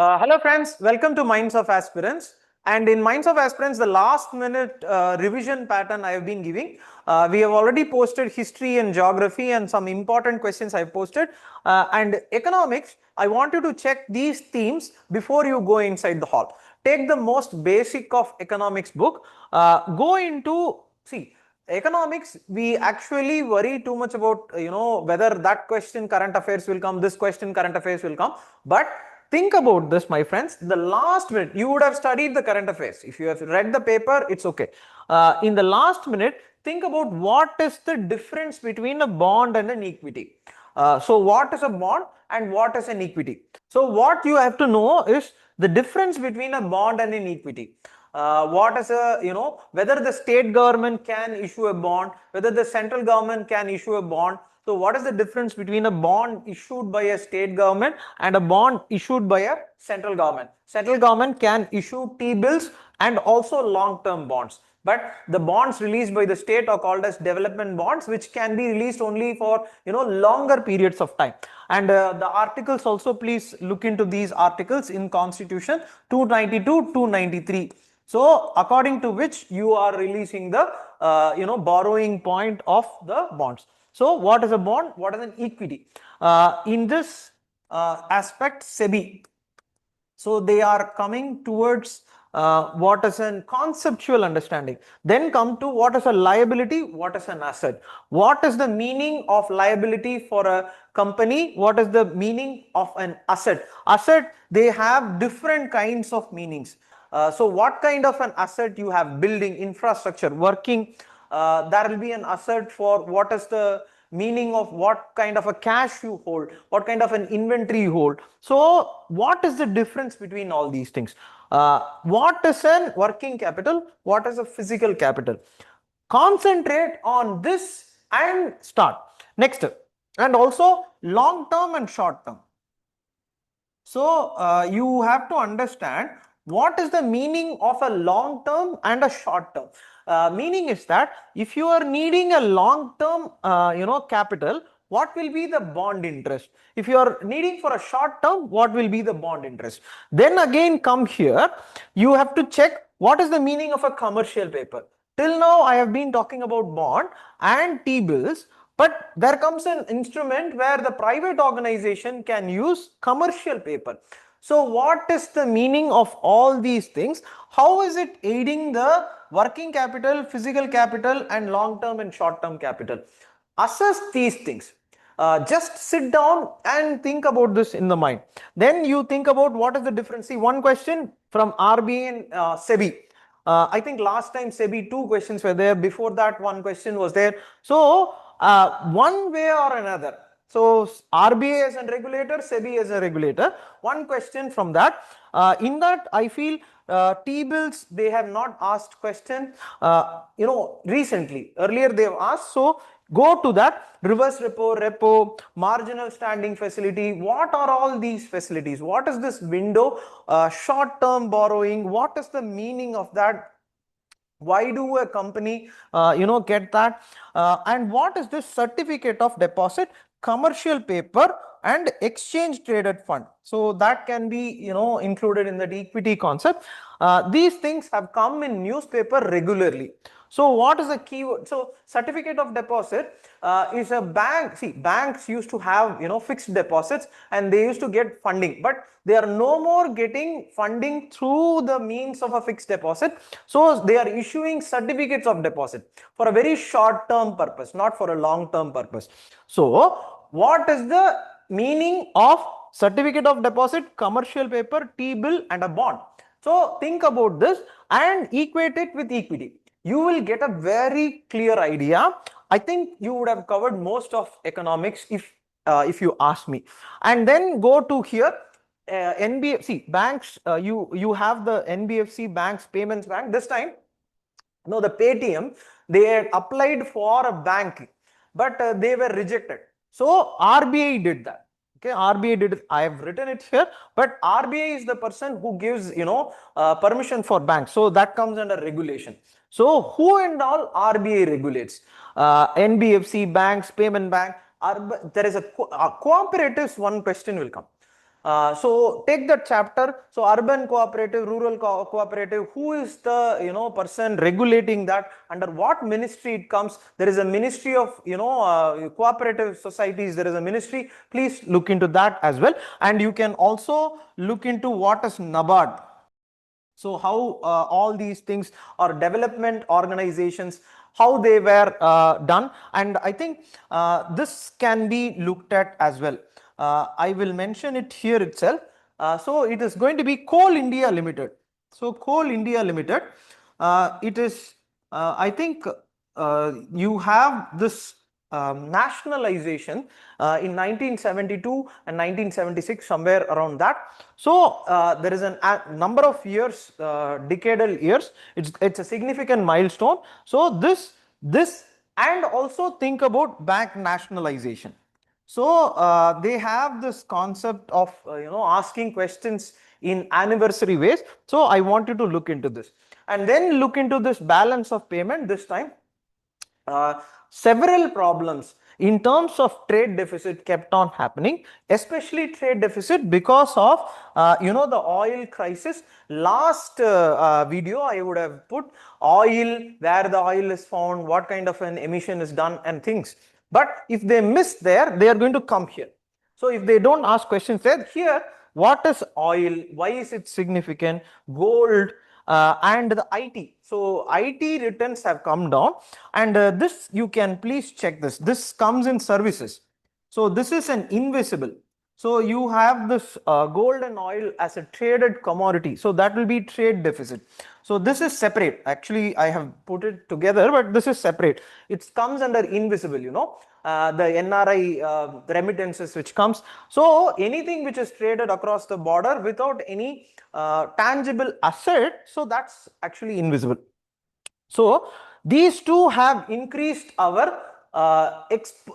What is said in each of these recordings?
Hello friends, welcome to Minds of Aspirants. And in Minds of Aspirants, the last minute revision pattern I have been giving. We have already posted history and geography and some important questions I have posted. And economics, I want you to check these themes before you go inside the hall. Take the most basic of economics book, go into, economics, we actually worry too much about, whether that question current affairs will come, this question current affairs will come. But think about this, my friends. The last minute, you would have studied the current affairs. If you have read the paper, it's okay. In the last minute, think about what is the difference between a bond and an equity. So what is a bond and what is an equity? So what you have to know is the difference between a bond and an equity. What is whether the state government can issue a bond, whether the central government can issue a bond. So what is the difference between a bond issued by a state government and a bond issued by a central government? Central government can issue T-bills and also long-term bonds. But the bonds released by the state are called as development bonds, which can be released only for longer periods of time. And the articles also, please look into these articles in Constitution 292, 293. So according to which you are releasing the borrowing point of the bonds. So what is a bond? What is an equity? In this aspect, SEBI. So they are coming towards what is a conceptual understanding. Then come to what is a liability, what is an asset. What is the meaning of liability for a company? What is the meaning of an asset? Asset, they have different kinds of meanings. So what kind of an asset you have? Building, infrastructure, working. There will be an asset for what is the meaning of what kind of a cash you hold, what kind of an inventory you hold. So what is the difference between all these things? What is a working capital? What is a physical capital? Concentrate on this and start. Next, and also long term and short term. So you have to understand what is the meaning of a long term and a short term. Meaning is that if you are needing a long term capital, what will be the bond interest? If you are needing for a short term, what will be the bond interest? Then again come here, you have to check what is the meaning of a commercial paper. Till now I have been talking about bond and T-bills, but there comes an instrument where the private organization can use commercial paper. So what is the meaning of all these things? How is it aiding the working capital, physical capital and long-term and short-term capital? Assess these things. Just sit down and think about this in the mind. Then you think about what is the difference. See, one question from RBI and SEBI. I think last time SEBI 2 questions were there. Before that, 1 question was there. So one way or another. So RBI as a regulator, SEBI as a regulator. One question from that. In that, I feel T-bills, they have not asked question, recently. Earlier they have asked. So go to that. Reverse repo, marginal standing facility. What are all these facilities? What is this window? Short-term borrowing. What is the meaning of that? Why do a company get that? And what is this certificate of deposit, commercial paper and exchange traded fund? So that can be included in that equity concept. These things have come in newspaper regularly. So what is the keyword? So certificate of deposit is a bank. See, banks used to have fixed deposits and they used to get funding, but they are no more getting funding through the means of a fixed deposit. So they are issuing certificates of deposit for a very short term purpose, not for a long term purpose. So what is the meaning of certificate of deposit, commercial paper, T-bill and a bond? So think about this and equate it with equity. You will get a very clear idea. I think you would have covered most of economics if you ask me. And then go to here, NBFC banks. You have the NBFC banks, payments bank. This time, no, the Paytm, they had applied for a bank, but they were rejected. So RBI did that. Okay, RBI did it. I have written it here, but RBI is the person who gives permission for banks. So that comes under regulation. So who and all RBI regulates? NBFC banks, payment bank. There is a cooperatives. One question will come. So take that chapter. So urban cooperative, rural cooperative, who is the person regulating that, under what ministry it comes? There is a ministry of cooperative societies, there is a ministry. Please look into that as well. And you can also look into what is NABARD. So how all these things are development organizations, how they were done, and I think this can be looked at as well. I will mention it here itself. So it is going to be Coal India Limited. So Coal India Limited, it is I think you have this nationalization in 1972 and 1976, somewhere around that. So there is a number of years, decadal years. It's a significant milestone. So this and also think about bank nationalization. So they have this concept of asking questions in anniversary ways. So I want you to look into this, and then look into this balance of payment this time. Several problems in terms of trade deficit kept on happening, especially trade deficit because of the oil crisis. Last video I would have put oil, where the oil is found, what kind of an emission is done and things. But if they miss there, they are going to come here. So if they don't ask questions there, here, what is oil? Why is it significant? Gold, and the IT. So IT returns have come down, and this you can please check this. This comes in services. So this is an invisible. So you have this gold and oil as a traded commodity. So that will be trade deficit. So this is separate. Actually, I have put it together, but this is separate. It comes under invisible, the NRI remittances which comes. So anything which is traded across the border without any tangible asset, so that's actually invisible. So these two have increased our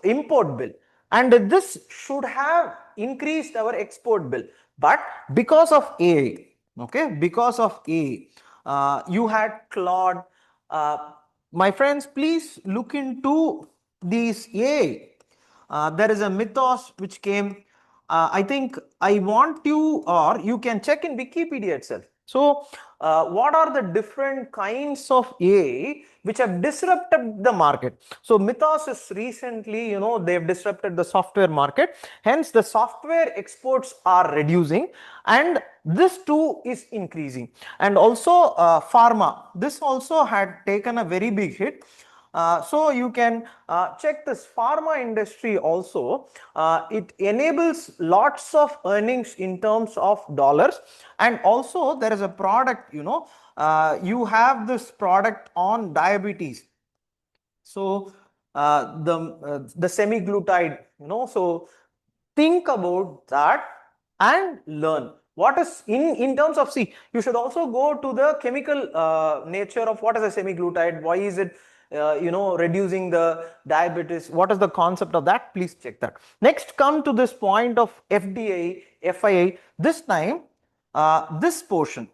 import bill, and this should have increased our export bill. But because of A, okay, because of A, you had Claude. My friends, please look into these A. There is a mythos which came. I think I want you, or you can check in Wikipedia itself. So what are the different kinds of AI which have disrupted the market? So mythos is recently, they've disrupted the software market. Hence the software exports are reducing, and this too is increasing. And also pharma, this also had taken a very big hit. So you can check this pharma industry also. It enables lots of earnings in terms of dollars, and also there is a product, you have this product on diabetes. So the semaglutide, so think about that and learn what is in terms of, see, you should also go to the chemical nature of what is a semaglutide, why is it reducing the diabetes, what is the concept of that. Please check that. Next, come to this point of FDI, FII. This time this portion,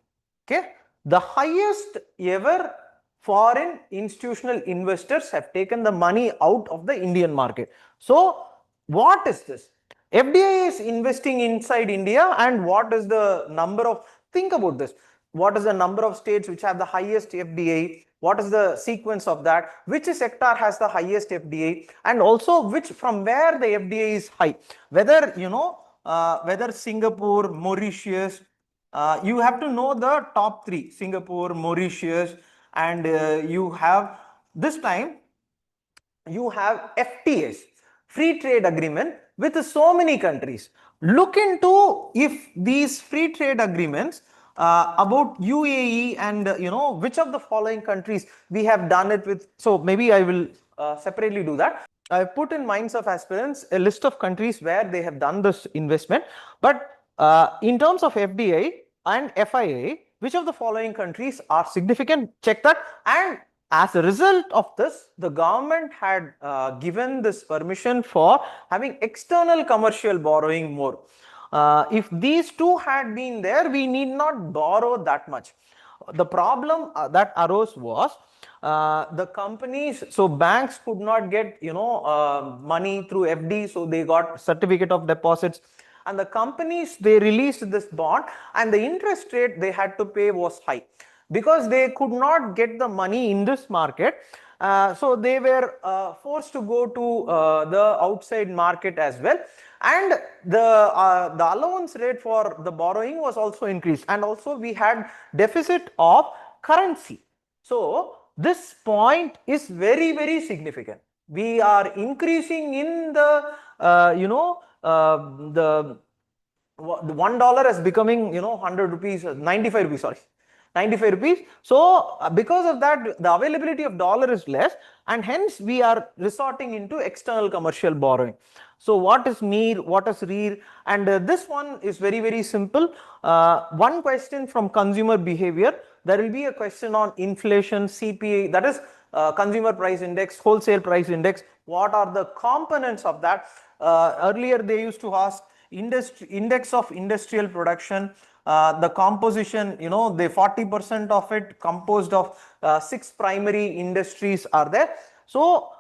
okay, the highest ever foreign institutional investors have taken the money out of the Indian market. So what is this? FDI is investing inside India, and what is the number of, think about this, what is the number of states which have the highest FDI, what is the sequence of that, which sector has the highest FDI, and also which, from where the FDI is high, whether whether Singapore, Mauritius, you have to know the top three: Singapore, Mauritius, and you have this time you have FTAs, free trade agreement, with so many countries. Look into if these free trade agreements about UAE and which of the following countries we have done it with. So maybe I will separately do that. I put in Minds of Aspirants a list of countries where they have done this investment. But in terms of FDI and FIA, which of the following countries are significant? Check that. And as a result of this, the government had given this permission for having external commercial borrowing more. If these two had been there, we need not borrow that much. The problem that arose was the companies, so banks could not get money through FD, so they got certificate of deposits, and the companies, they released this bond, and the interest rate they had to pay was high because they could not get the money in this market. So they were forced to go to the outside market as well, and the allowance rate for the borrowing was also increased, and also we had deficit of currency. So this point is very, very significant. We are increasing in the the $1 is becoming 100 rupees, 95 rupees, sorry, 95 rupees. So because of that, the availability of dollar is less, and hence we are resorting into external commercial borrowing. So what is MER, what is REER, and this one is very, very simple. One question from consumer behavior. There will be a question on inflation, CPI, that is consumer price index, wholesale price index. What are the components of that? Earlier they used to ask index of industrial production, the composition, the 40% of it composed of 6 primary industries are there. So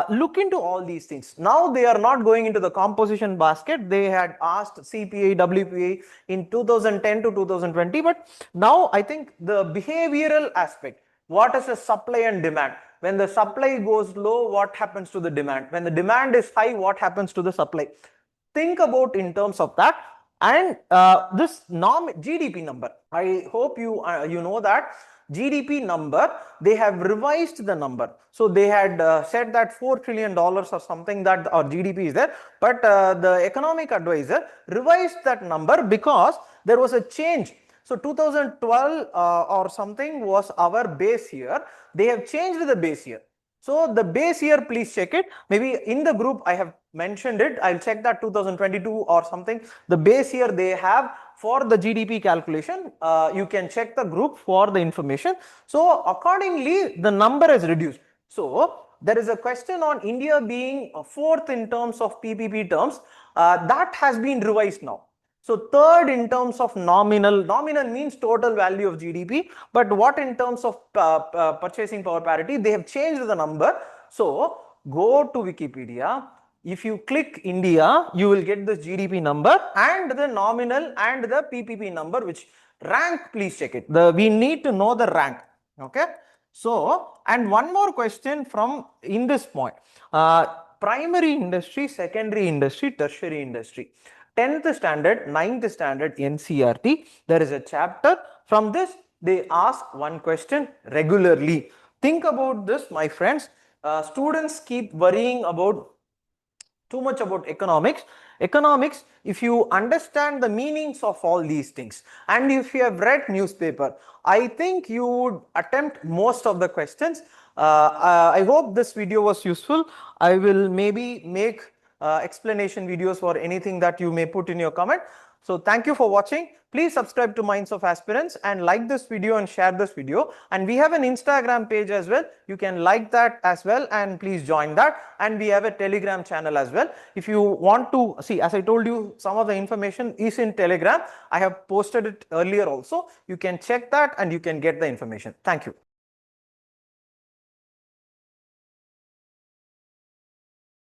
look into all these things. Now they are not going into the composition basket. They had asked CPI, WPI in 2010 to 2020, but now I think the behavioral aspect, what is the supply and demand? When the supply goes low, what happens to the demand? When the demand is high, what happens to the supply? Think about in terms of that. And this GDP number, I hope you know that GDP number, they have revised the number. So they had said that $4 trillion or something that our GDP is there, but the economic advisor revised that number because there was a change. So 2012 or something was our base year. They have changed the base year. So the base year, please check it. Maybe in the group I have mentioned it. I'll check that 2022 or something. The base year they have for the GDP calculation. You can check the group for the information. So accordingly, the number is reduced. So there is a question on India being fourth in terms of PPP terms. That has been revised now. So third in terms of nominal means total value of GDP, but what in terms of purchasing power parity, they have changed the number. So go to Wikipedia. If you click India, you will get the GDP number and the nominal and the PPP number, which rank, please check it. We need to know the rank. Okay. So, and one more question from in this point, primary industry, secondary industry, tertiary industry. 10th standard, 9th standard NCERT, there is a chapter. From this, they ask one question regularly. Think about this, my friends. Students keep worrying about too much about economics. Economics, if you understand the meanings of all these things, and if you have read newspaper, I think you would attempt most of the questions. I hope this video was useful. I will maybe make explanation videos for anything that you may put in your comment. So thank you for watching. Please subscribe to Minds of Aspirants and like this video and share this video. And we have an Instagram page as well. You can like that as well and please join that. And we have a Telegram channel as well. If you want to see, as I told you, some of the information is in Telegram. I have posted it earlier also. You can check that and you can get the information. Thank you.